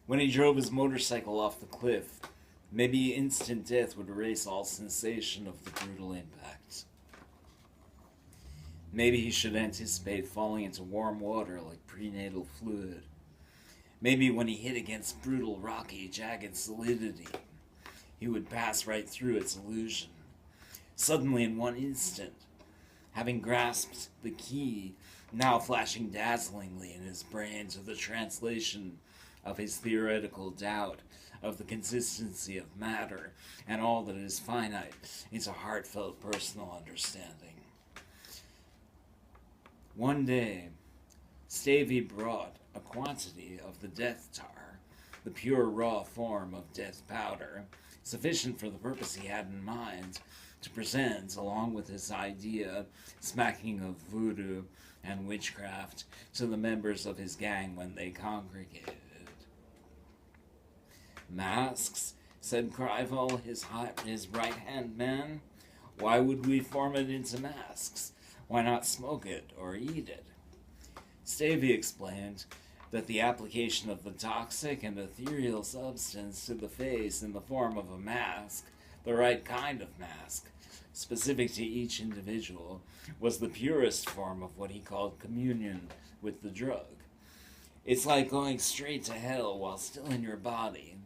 When he drove his motorcycle off the cliff, maybe instant death would erase all sensation of the brutal impact. Maybe he should anticipate falling into warm water like prenatal fluid. Maybe when he hit against brutal, rocky, jagged solidity, he would pass right through its illusion. Suddenly, in one instant, having grasped the key, now flashing dazzlingly in his brain to the translation of his theoretical doubt of the consistency of matter and all that is finite into heartfelt personal understanding. One day, Stavey brought a quantity of the death tar, the pure raw form of death powder, sufficient for the purpose he had in mind, to present, along with his idea, smacking of voodoo and witchcraft, to the members of his gang when they congregated. "Masks," said Crival, his right-hand man. "Why would we form it into masks? Why not smoke it or eat it?" Stavey explained that the application of the toxic and ethereal substance to the face in the form of a mask, the right kind of mask, specific to each individual, was the purest form of what he called communion with the drug. It's like going straight to hell while still in your body.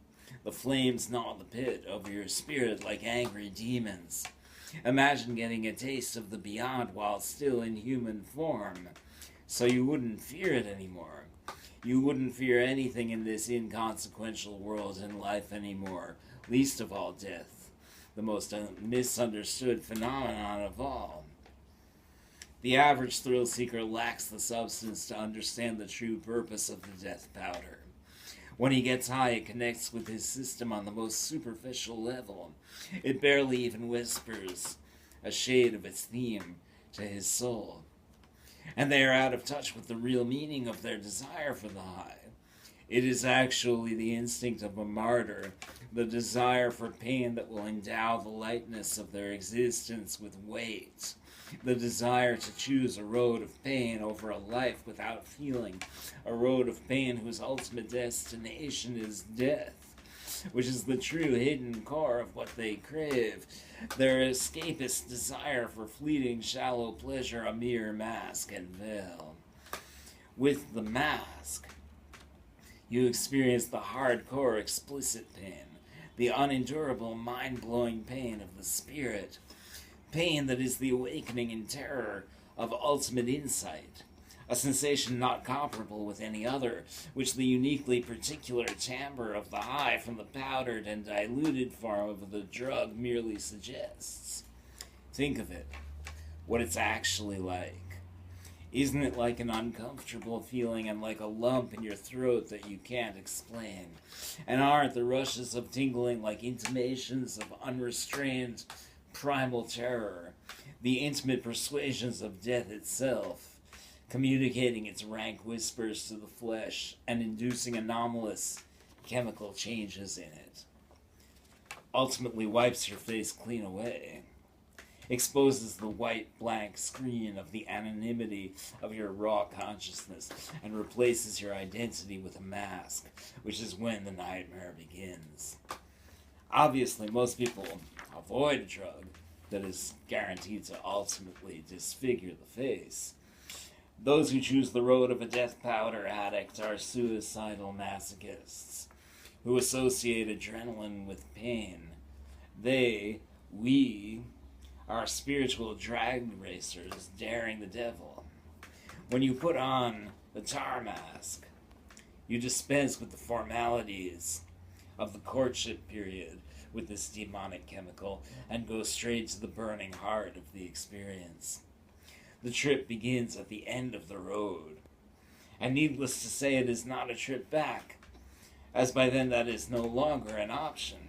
The flames gnaw the pit over your spirit like angry demons. Imagine getting a taste of the beyond while still in human form, so you wouldn't fear it anymore. You wouldn't fear anything in this inconsequential world and life anymore, least of all death, the most misunderstood phenomenon of all. The average thrill seeker lacks the substance to understand the true purpose of the death powder. When he gets high, it connects with his system on the most superficial level. It barely even whispers a shade of its theme to his soul. And they are out of touch with the real meaning of their desire for the high. It is actually the instinct of a martyr, the desire for pain that will endow the lightness of their existence with weight, the desire to choose a road of pain over a life without feeling, a road of pain whose ultimate destination is death, which is the true hidden core of what they crave, their escapist desire for fleeting shallow pleasure, a mere mask and veil. With the mask, you experience the hardcore explicit pain, the unendurable mind-blowing pain of the spirit, pain that is the awakening in terror of ultimate insight, a sensation not comparable with any other, which the uniquely particular timbre of the high from the powdered and diluted form of the drug merely suggests. Think of it, what it's actually like. Isn't it like an uncomfortable feeling and like a lump in your throat that you can't explain? And aren't the rushes of tingling like intimations of unrestrained primal terror, the intimate persuasions of death itself, communicating its rank whispers to the flesh and inducing anomalous chemical changes in it? Ultimately wipes your face clean away, exposes the white blank screen of the anonymity of your raw consciousness, and replaces your identity with a mask, which is when the nightmare begins. Obviously, most people avoid a drug that is guaranteed to ultimately disfigure the face. Those who choose the road of a death powder addict are suicidal masochists, who associate adrenaline with pain. We, are spiritual drag racers daring the devil. When you put on the tar mask, you dispense with the formalities of the courtship period with this demonic chemical and go straight to the burning heart of the experience. The trip begins at the end of the road, and needless to say, it is not a trip back, as by then that is no longer an option.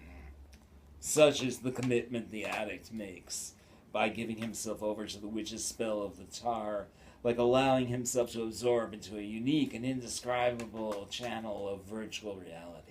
Such is the commitment the addict makes by giving himself over to the witch's spell of the tar, like allowing himself to absorb into a unique and indescribable channel of virtual reality.